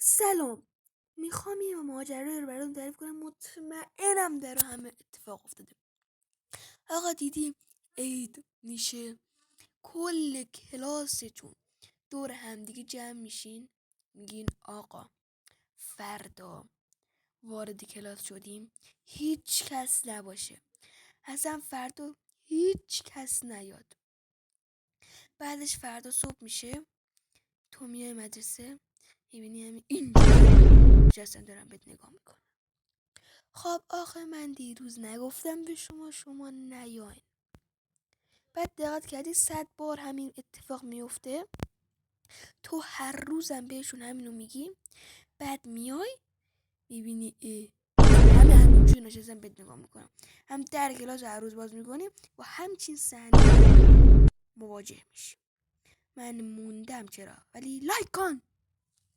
سلام، میخوام یه ماجرایی رو براتون تعریف کنم. مطمئنم در همه اتفاق افتاده. آقا دیدیم عید میشه، کل کلاستون دور همدیگه جمع میشین، میگین آقا فردا وارد کلاس شدیم هیچ کس نباشه، اصلا فردا هیچ کس نیاد. بعدش فردا صبح میشه، تو میای مدرسه میبینی همین اینجا نشستن دارن بهت نگاه میکنن. خب آخه من دیروز نگفتم به شما نیاین؟ بعد دقت کردی 100 بار همین اتفاق میفته، تو هر روزم بهشون همینو میگی، بعد میای میبینی همینجوری نشستن بهت نگاه میکنم، هم در کلاس هر روز باز میکنی و همچین صحنه مواجه میشی. من موندم چرا، ولی لایک کن.